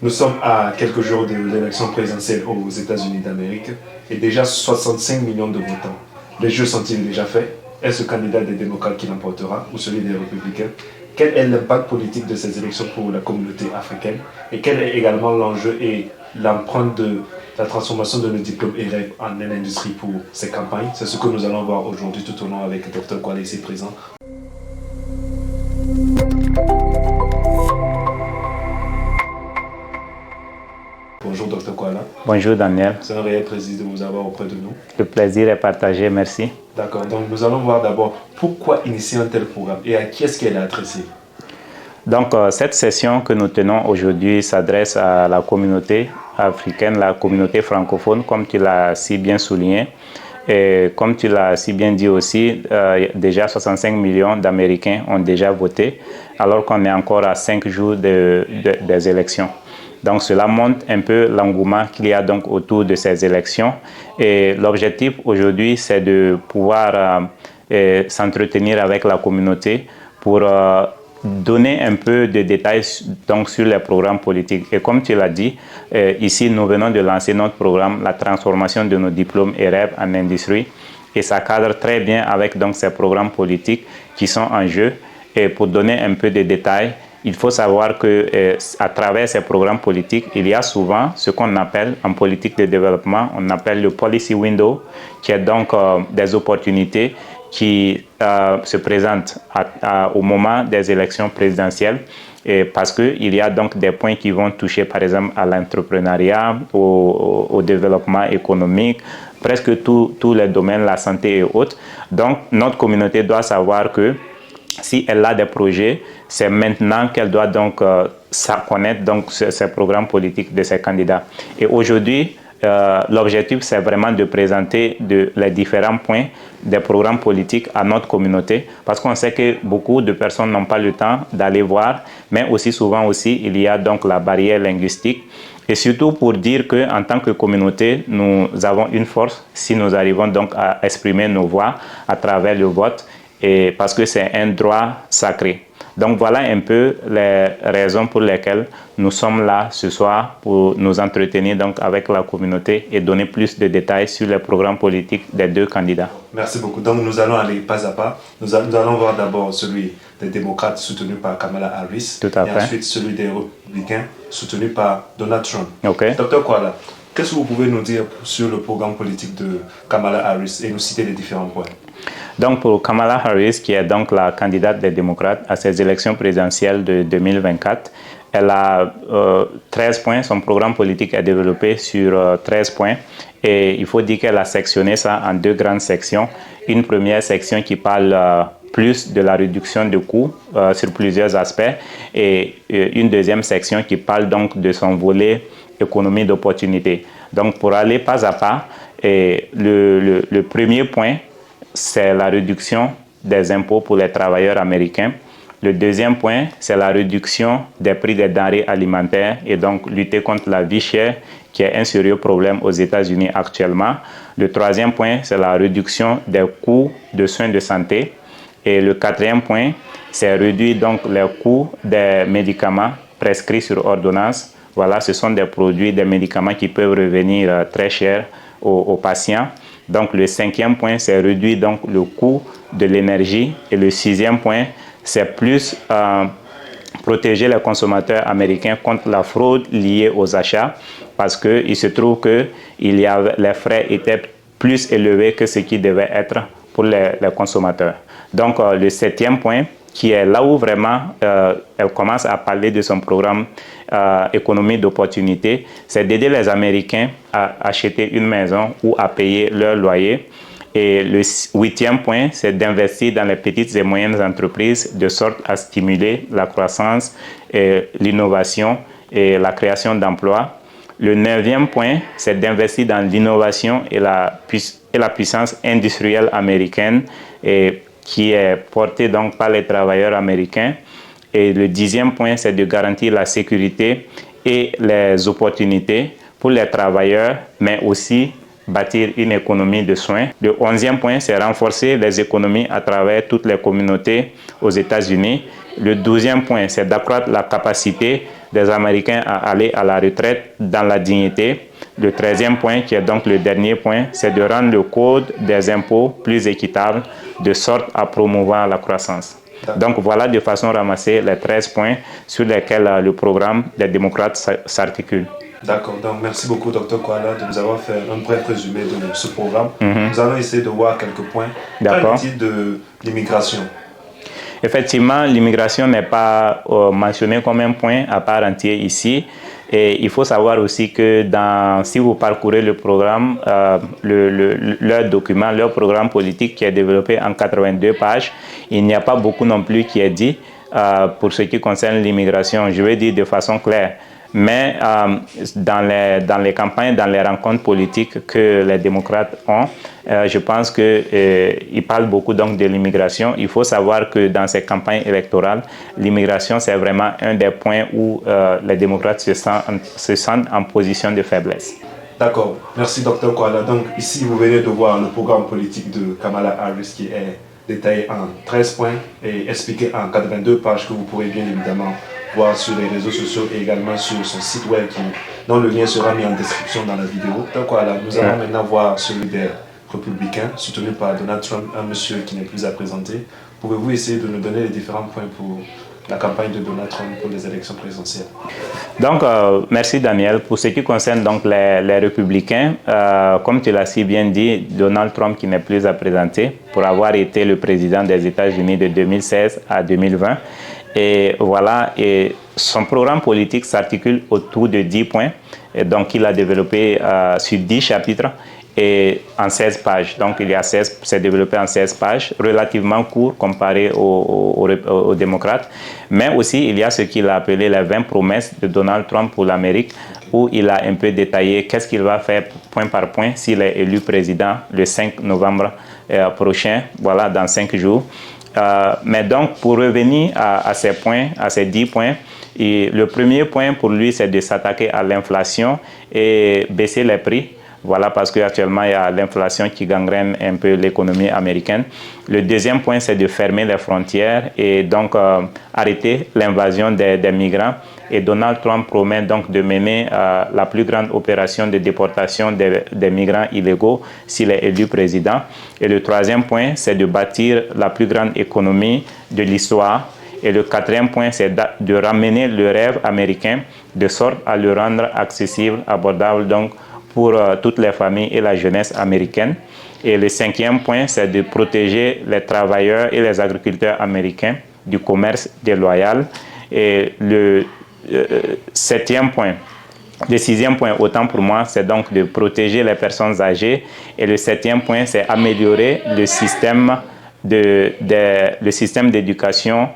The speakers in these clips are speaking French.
Nous sommes à quelques jours de l'élection présidentielle aux États-Unis d'Amérique et déjà 65 millions de votants. Les jeux sont-ils déjà faits? Est-ce le candidat des démocrates qui l'emportera ou celui des républicains? Quel est l'impact politique de ces élections pour la communauté africaine? Et quel est également l'enjeu et l'empreinte de la transformation de nos diplômes EREV en industrie pour ces campagnes? C'est ce que nous allons voir aujourd'hui tout au long avec le Dr Kwala ici présent. Bonjour Dr Kwala. Bonjour Daniel. C'est un réel plaisir de vous avoir auprès de nous. Le plaisir est partagé, merci. D'accord, donc nous allons voir d'abord pourquoi initier un tel programme et à qui est-ce qu'elle est adressée. Donc cette session que nous tenons aujourd'hui s'adresse à la communauté africaine, la communauté francophone, comme tu l'as si bien souligné. Et comme tu l'as si bien dit aussi, déjà 65 millions d'Américains ont déjà voté, alors qu'on est encore à 5 jours des élections. Donc cela montre un peu l'engouement qu'il y a donc autour de ces élections. Et l'objectif aujourd'hui, c'est de pouvoir s'entretenir avec la communauté pour donner un peu de détails donc, sur les programmes politiques. Et comme tu l'as dit, ici nous venons de lancer notre programme, la transformation de nos diplômes EREV en industrie. Et ça cadre très bien avec donc, ces programmes politiques qui sont en jeu. Et pour donner un peu de détails, il faut savoir que à travers ces programmes politiques, il y a souvent ce qu'on appelle en politique de développement, on appelle le policy window, qui est donc des opportunités qui se présentent au moment des élections présidentielles, et parce qu'il y a donc des points qui vont toucher par exemple à l'entrepreneuriat, au développement économique, presque tous les domaines, la santé et autres. Donc notre communauté doit savoir que si elle a des projets, c'est maintenant qu'elle doit donc connaître donc ces programmes politiques de ses candidats. Et aujourd'hui, l'objectif, c'est vraiment de présenter les différents points des programmes politiques à notre communauté, parce qu'on sait que beaucoup de personnes n'ont pas le temps d'aller voir, mais aussi souvent aussi, il y a donc la barrière linguistique. Et surtout pour dire qu'en tant que communauté, nous avons une force si nous arrivons donc à exprimer nos voix à travers le vote, et parce que c'est un droit sacré. Donc voilà un peu les raisons pour lesquelles nous sommes là ce soir pour nous entretenir donc avec la communauté et donner plus de détails sur les programmes politiques des deux candidats. Merci beaucoup. Donc nous allons aller pas à pas. Nous allons voir d'abord celui des démocrates soutenu par Kamala Harris. Tout à et fait. Ensuite celui des républicains soutenu par Donald Trump. Okay. Dr Kwala, qu'est-ce que vous pouvez nous dire sur le programme politique de Kamala Harris et nous citer les différents points? Donc pour Kamala Harris, qui est donc la candidate des démocrates à ces élections présidentielles de 2024, elle a 13 points. Son programme politique est développé sur 13 points. Et il faut dire qu'elle a sectionné ça en deux grandes sections. Une première section qui parle plus de la réduction de coûts sur plusieurs aspects. Et une deuxième section qui parle donc de son volet économie d'opportunité. Donc pour aller pas à pas, le premier point, c'est la réduction des impôts pour les travailleurs américains. Le deuxième point, c'est la réduction des prix des denrées alimentaires et donc lutter contre la vie chère, qui est un sérieux problème aux États-Unis actuellement. Le troisième point, c'est la réduction des coûts de soins de santé. Et le quatrième point, c'est réduire donc les coûts des médicaments prescrits sur ordonnance. Voilà, ce sont des produits, des médicaments qui peuvent revenir très chers aux patients. Donc le cinquième point, c'est réduire donc le coût de l'énergie. Et le sixième point, c'est plus protéger les consommateurs américains contre la fraude liée aux achats, parce qu'il se trouve que les frais étaient plus élevés que ce qui devait être pour les consommateurs. Donc le septième point, qui est là où vraiment elle commence à parler de son programme économie d'opportunité, c'est d'aider les Américains à acheter une maison ou à payer leur loyer. Et le huitième point, c'est d'investir dans les petites et moyennes entreprises de sorte à stimuler la croissance, l'innovation et la création d'emplois. Le neuvième point, c'est d'investir dans l'innovation et la puissance industrielle américaine qui est portée donc par les travailleurs américains. Et le dixième point, c'est de garantir la sécurité et les opportunités pour les travailleurs, mais aussi bâtir une économie de soins. Le 11e point, c'est renforcer les économies à travers toutes les communautés aux États-Unis. Le 12e point, c'est d'accroître la capacité des Américains à aller à la retraite dans la dignité. Le 13e point, qui est donc le dernier point, c'est de rendre le code des impôts plus équitable, de sorte à promouvoir la croissance. Donc voilà de façon ramassée les 13 points sur lesquels le programme des démocrates s'articule. D'accord, donc merci beaucoup Dr Koala de nous avoir fait un bref résumé de ce programme. Nous allons essayer de voir quelques points. Qu'en est-il de l'immigration? Effectivement, l'immigration n'est pas mentionnée comme un point à part entière ici. Et il faut savoir aussi que si vous parcourez le programme, leur document, leur programme politique qui est développé en 82 pages, il n'y a pas beaucoup non plus qui est dit pour ce qui concerne l'immigration. Je vais dire de façon claire. Mais dans les campagnes, dans les rencontres politiques que les démocrates ont, je pense qu'ils parlent beaucoup donc de l'immigration. Il faut savoir que dans ces campagnes électorales, l'immigration, c'est vraiment un des points où les démocrates se sentent en position de faiblesse. D'accord. Merci, Dr Koala. Donc ici, vous venez de voir le programme politique de Kamala Harris qui est détaillé en 13 points et expliqué en 82 pages que vous pourrez bien évidemment voir sur les réseaux sociaux et également sur son site web dont le lien sera mis en description dans la vidéo. Donc voilà, nous allons maintenant voir celui des républicains soutenu par Donald Trump, un monsieur qui n'est plus à présenter. Pouvez-vous essayer de nous donner les différents points pour la campagne de Donald Trump pour les élections présidentielles? Donc, merci Daniel. Pour ce qui concerne donc les républicains, comme tu l'as si bien dit, Donald Trump qui n'est plus à présenter pour avoir été le président des États-Unis de 2016 à 2020. Et voilà, et son programme politique s'articule autour de 10 points. Et donc, il a développé sur 10 chapitres et en 16 pages. Donc, c'est développé en 16 pages, relativement court comparé aux démocrates. Mais aussi, il y a ce qu'il a appelé les 20 promesses de Donald Trump pour l'Amérique, où il a un peu détaillé qu'est-ce qu'il va faire point par point s'il est élu président le 5 novembre prochain, voilà, dans 5 jours. Mais donc, pour revenir à ces points, à ces 10 points, le premier point pour lui, c'est de s'attaquer à l'inflation et baisser les prix. Voilà, parce qu'actuellement, il y a l'inflation qui gangrène un peu l'économie américaine. Le deuxième point, c'est de fermer les frontières et donc arrêter l'invasion des migrants. Et Donald Trump promet donc de mener la plus grande opération de déportation des migrants illégaux s'il est élu président. Et le troisième point, c'est de bâtir la plus grande économie de l'histoire. Et le quatrième point, c'est de ramener le rêve américain de sorte à le rendre accessible, abordable donc pour toutes les familles et la jeunesse américaine. Et le cinquième point, c'est de protéger les travailleurs et les agriculteurs américains du commerce déloyal. Et le sixième point, autant pour moi, c'est donc de protéger les personnes âgées. Et le septième point, c'est améliorer le système d'éducation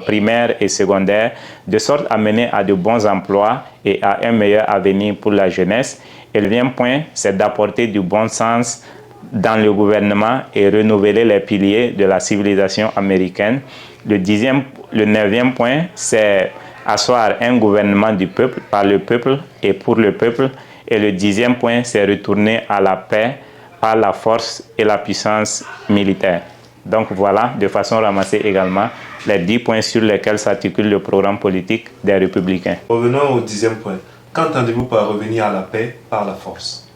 primaire et secondaire, de sorte à mener à de bons emplois et à un meilleur avenir pour la jeunesse. Et le 9e point, c'est d'apporter du bon sens dans le gouvernement et renouveler les piliers de la civilisation américaine. Le 9e point, c'est asseoir un gouvernement du peuple, par le peuple et pour le peuple. Et le 10e point, c'est retourner à la paix par la force et la puissance militaire. Donc voilà, de façon ramassée également, les 10 points sur lesquels s'articule le programme politique des Républicains. Revenons au 10e point. Qu'entendez-vous par revenir à la paix par la force?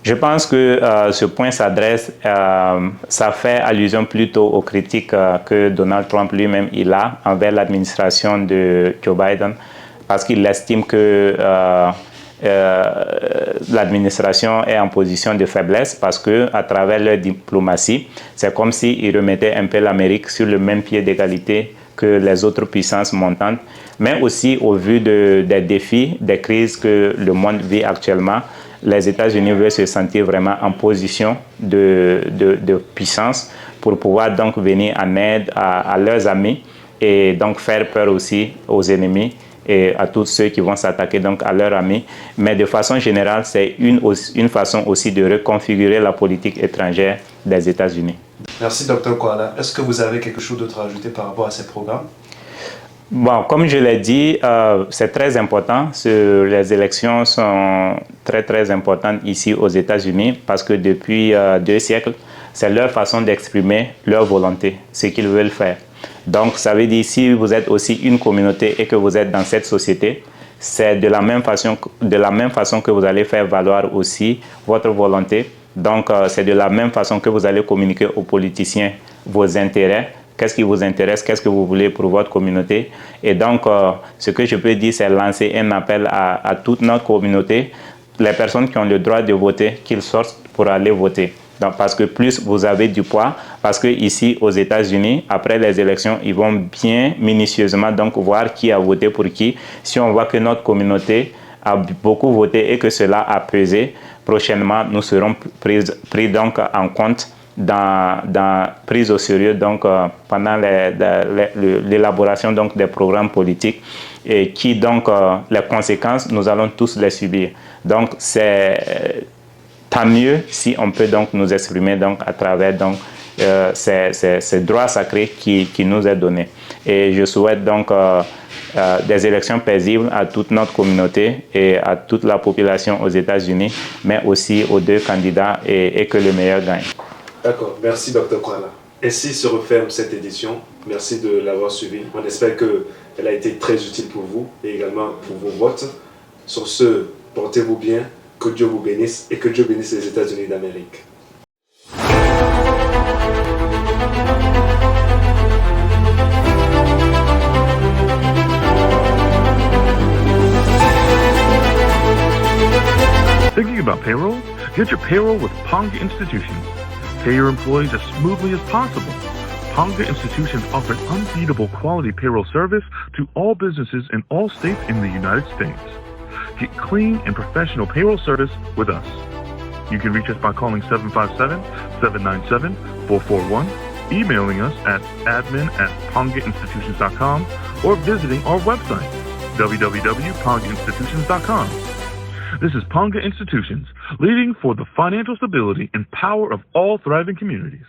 Je pense que ce point s'adresse, ça fait allusion plutôt aux critiques que Donald Trump lui-même a envers l'administration de Joe Biden, parce qu'il estime que l'administration est en position de faiblesse parce que à travers leur diplomatie, c'est comme s'ils remettaient un peu l'Amérique sur le même pied d'égalité que les autres puissances montantes, mais aussi au vu des défis, des crises que le monde vit actuellement, les États-Unis veulent se sentir vraiment en position de puissance pour pouvoir donc venir en aide à leurs amis et donc faire peur aussi aux ennemis et à tous ceux qui vont s'attaquer donc à leurs amis. Mais de façon générale, c'est une façon aussi de reconfigurer la politique étrangère des États-Unis. Merci Dr Koala. Est-ce que vous avez quelque chose d'autre à ajouter par rapport à ces programmes? Bon, comme je l'ai dit, c'est très important. Les élections sont très importantes ici aux États-Unis parce que depuis 2 siècles, c'est leur façon d'exprimer leur volonté, ce qu'ils veulent faire. Donc, ça veut dire si vous êtes aussi une communauté et que vous êtes dans cette société, c'est de la même façon que vous allez faire valoir aussi votre volonté. Donc, c'est de la même façon que vous allez communiquer aux politiciens vos intérêts. Qu'est-ce qui vous intéresse, qu'est-ce que vous voulez pour votre communauté. Et donc, ce que je peux dire, c'est lancer un appel à toute notre communauté, les personnes qui ont le droit de voter, qu'ils sortent pour aller voter. Donc, parce que plus vous avez du poids, parce que ici aux États-Unis, après les élections, ils vont bien minutieusement donc voir qui a voté pour qui. Si on voit que notre communauté a beaucoup voté et que cela a pesé, prochainement, nous serons pris donc en compte prise au sérieux donc pendant l'élaboration donc des programmes politiques et qui donc les conséquences nous allons tous les subir. Donc c'est tant mieux si on peut donc nous exprimer donc à travers donc ces droits sacrés qui nous est donné. Et je souhaite donc des élections paisibles à toute notre communauté et à toute la population aux États-Unis, mais aussi aux 2 candidats et que le meilleur gagne. D'accord, merci Dr. Kwala. Ainsi se referme cette édition. Merci de l'avoir suivi. On espère qu'elle a été très utile pour vous et également pour vos votes. Sur ce, portez-vous bien, que Dieu vous bénisse et que Dieu bénisse les États-Unis d'Amérique. Thinking about payroll? Get your payroll with Ponga Institutions. Pay your employees as smoothly as possible. Ponga Institutions offers unbeatable quality payroll service to all businesses in all states in the United States. Get clean and professional payroll service with us. You can reach us by calling 757-797-441, emailing us at admin@pongainstitutions.com, or visiting our website, www.pongainstitutions.com. This is Ponga Institutions, leading for the financial stability and power of all thriving communities.